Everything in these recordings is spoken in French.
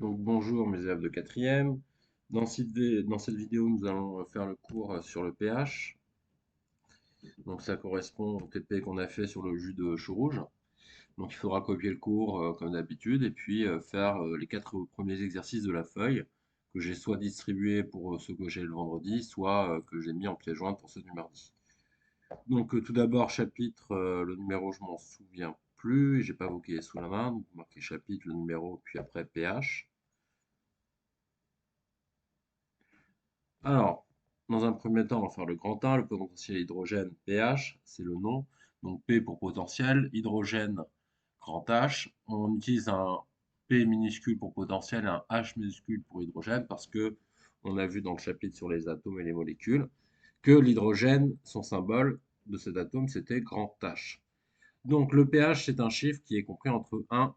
Donc bonjour mes élèves de quatrième. Dans cette vidéo, nous allons faire le cours sur le pH. Donc ça correspond au TP qu'on a fait sur le jus de chou rouge. Donc il faudra copier le cours comme d'habitude et puis faire les 4 premiers exercices de la feuille que j'ai soit distribué pour ceux que j'ai le vendredi, soit que j'ai mis en pièce jointe pour ceux du mardi. Donc tout d'abord chapitre, le numéro je m'en souviens plus, j'ai pas vos cahiers sous la main, donc vous marquez chapitre, le numéro, puis après pH. Alors, dans un premier temps, on va faire le grand A, le potentiel hydrogène pH, c'est le nom. Donc P pour potentiel, hydrogène grand H. On utilise un P minuscule pour potentiel et un H minuscule pour hydrogène parce que on a vu dans le chapitre sur les atomes et les molécules que l'hydrogène, son symbole de cet atome, c'était grand H. Donc le pH, c'est un chiffre qui est compris entre 1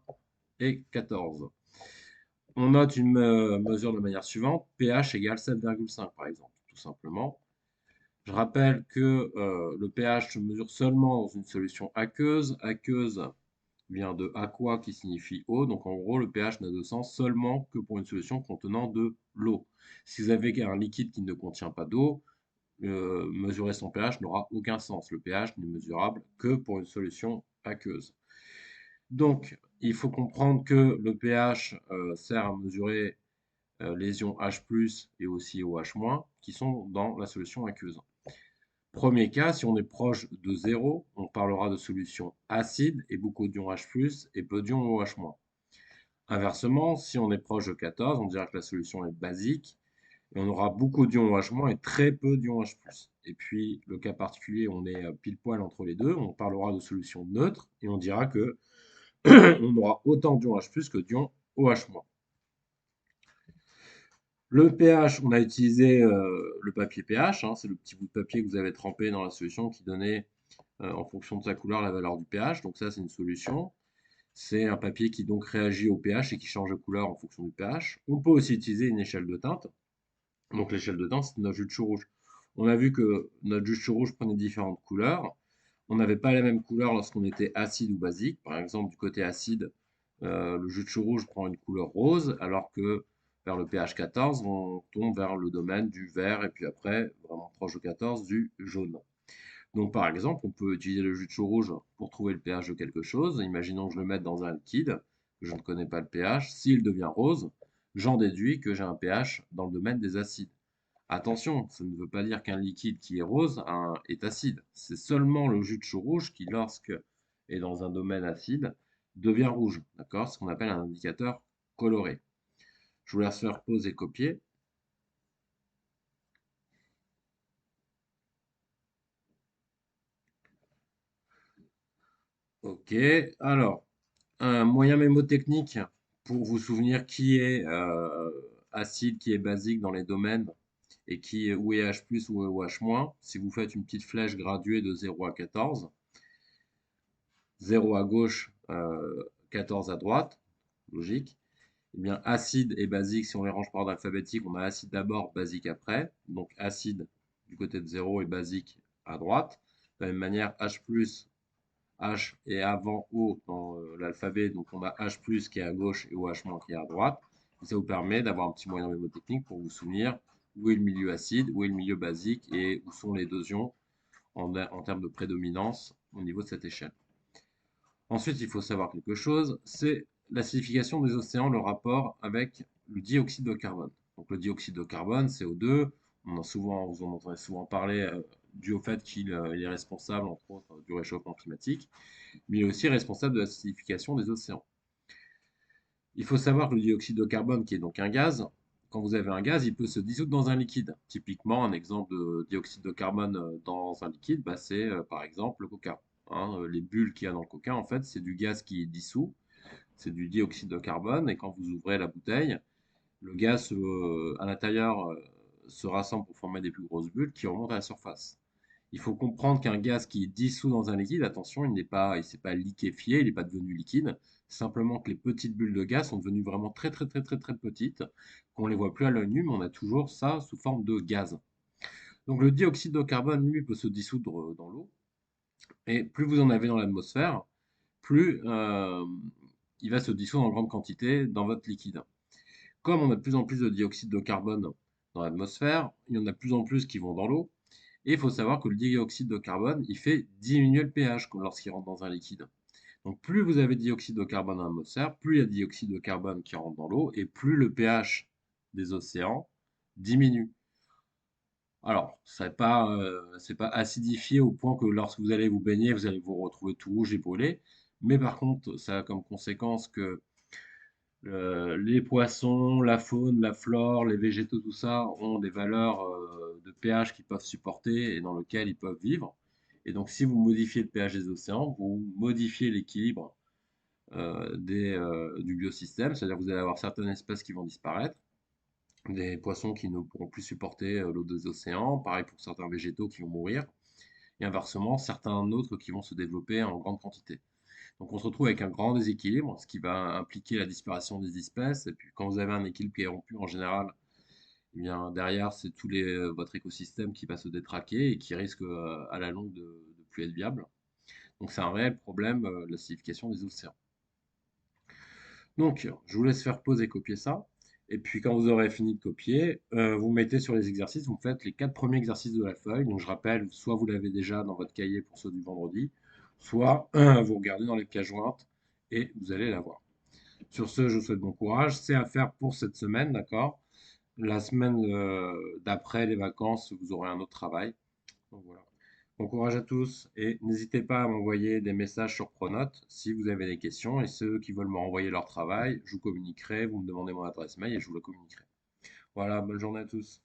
et 14. On note une mesure de manière suivante, pH égale 7,5 par exemple, tout simplement. Je rappelle que le pH se mesure seulement dans une solution aqueuse. Aqueuse vient de aqua qui signifie eau. Donc en gros, le pH n'a de sens seulement que pour une solution contenant de l'eau. Si vous avez un liquide qui ne contient pas d'eau, mesurer son pH n'aura aucun sens. Le pH n'est mesurable que pour une solution aqueuse. Donc, il faut comprendre que le pH sert à mesurer les ions H+, et aussi OH-, qui sont dans la solution aqueuse. Premier cas, si on est proche de 0, on parlera de solution acide et beaucoup d'ions H+, et peu d'ions OH-. Inversement, si on est proche de 14, on dira que la solution est basique, et on aura beaucoup d'ions OH- et très peu d'ions H+. Et puis, le cas particulier, on est pile poil entre les deux, on parlera de solution neutre, et on dira que on aura autant d'ions H+, que d'ions OH-. Le pH, on a utilisé le papier pH, hein, c'est le petit bout de papier que vous avez trempé dans la solution qui donnait, en fonction de sa couleur, la valeur du pH. Donc ça, c'est une solution. C'est un papier qui donc réagit au pH et qui change de couleur en fonction du pH. On peut aussi utiliser une échelle de teinte. Donc l'échelle de teinte, c'est notre jus de chou rouge. On a vu que notre jus de chou rouge prenait différentes couleurs. On n'avait pas la même couleur lorsqu'on était acide ou basique. Par exemple, du côté acide, le jus de chou rouge prend une couleur rose, alors que vers le pH 14, on tombe vers le domaine du vert et puis après, vraiment proche de 14, du jaune. Donc par exemple, on peut utiliser le jus de chou rouge pour trouver le pH de quelque chose. Imaginons que je le mette dans un liquide, que je ne connais pas le pH. S'il devient rose, j'en déduis que j'ai un pH dans le domaine des acides. Attention, ça ne veut pas dire qu'un liquide qui est rose est acide. C'est seulement le jus de chou rouge qui, lorsque est dans un domaine acide, devient rouge. D'accord? Ce qu'on appelle un indicateur coloré. Je vous laisse faire pause et copier. Ok. Alors, un moyen mémotechnique pour vous souvenir qui est acide, qui est basique dans les domaines et où est H+, où est OH-. Si vous faites une petite flèche graduée de 0 à 14, 0 à gauche, 14 à droite, logique. Eh bien, acide et basique, si on les range par ordre alphabétique, on a acide d'abord, basique après. Donc acide du côté de 0 et basique à droite. De la même manière, H+, H est avant O dans l'alphabet, donc on a H+, qui est à gauche et OH- qui est à droite. Et ça vous permet d'avoir un petit moyen mémotechnique pour vous souvenir où est le milieu acide, où est le milieu basique et où sont les deux ions en termes de prédominance au niveau de cette échelle. Ensuite, il faut savoir quelque chose, c'est l'acidification des océans, le rapport avec le dioxyde de carbone. Donc le dioxyde de carbone, CO2, vous en entendez souvent parler dû au fait qu'il est responsable, entre autres, du réchauffement climatique, mais il est aussi responsable de l'acidification des océans. Il faut savoir que le dioxyde de carbone, qui est donc un gaz, quand vous avez un gaz, il peut se dissoudre dans un liquide. Typiquement, un exemple de dioxyde de carbone dans un liquide, bah, c'est par exemple le coca. Hein. Les bulles qu'il y a dans le coca, en fait, c'est du gaz qui est dissous, c'est du dioxyde de carbone, et quand vous ouvrez la bouteille, le gaz à l'intérieur se rassemble pour former des plus grosses bulles qui remontent à la surface. Il faut comprendre qu'un gaz qui est dissous dans un liquide, attention, il s'est pas liquéfié, il n'est pas devenu liquide. Simplement que les petites bulles de gaz sont devenues vraiment très très très très très petites, qu'on ne les voit plus à l'œil nu, mais on a toujours ça sous forme de gaz. Donc le dioxyde de carbone, lui, peut se dissoudre dans l'eau. Et plus vous en avez dans l'atmosphère, plus il va se dissoudre en grande quantité dans votre liquide. comme on a de plus en plus de dioxyde de carbone dans l'atmosphère, il y en a de plus en plus qui vont dans l'eau. Et il faut savoir que le dioxyde de carbone, il fait diminuer le pH lorsqu'il rentre dans un liquide. Donc plus vous avez de dioxyde de carbone dans l'atmosphère, plus il y a de dioxyde de carbone qui rentre dans l'eau, et plus le pH des océans diminue. Alors, c'est pas acidifié au point que lorsque vous allez vous baigner, vous allez vous retrouver tout rouge et brûlé. Mais par contre, ça a comme conséquence que les poissons, la faune, la flore, les végétaux, tout ça, ont des valeurs de pH qu'ils peuvent supporter et dans lesquelles ils peuvent vivre. Et donc, si vous modifiez le pH des océans, vous modifiez l'équilibre du biosystème, c'est-à-dire que vous allez avoir certaines espèces qui vont disparaître, des poissons qui ne pourront plus supporter l'eau des océans, pareil pour certains végétaux qui vont mourir, et inversement, certains autres qui vont se développer en grande quantité. Donc on se retrouve avec un grand déséquilibre, ce qui va impliquer la disparition des espèces. Et puis quand vous avez un équilibre qui est rompu en général, eh bien derrière c'est votre écosystème qui va se détraquer et qui risque à la longue de plus être viable. Donc c'est un réel problème de l'acidification des océans. Donc je vous laisse faire pause et copier ça. Et puis quand vous aurez fini de copier, vous mettez sur les exercices, vous faites les 4 premiers exercices de la feuille. Donc je rappelle, soit vous l'avez déjà dans votre cahier pour ceux du vendredi, soit vous regardez dans les pièces jointes et vous allez la voir. Sur ce, je vous souhaite bon courage. C'est à faire pour cette semaine, d'accord? La semaine d'après les vacances, vous aurez un autre travail. Donc voilà. Bon courage à tous et n'hésitez pas à m'envoyer des messages sur Pronote si vous avez des questions et ceux qui veulent me renvoyer leur travail, je vous communiquerai, vous me demandez mon adresse mail et je vous le communiquerai. Voilà, bonne journée à tous.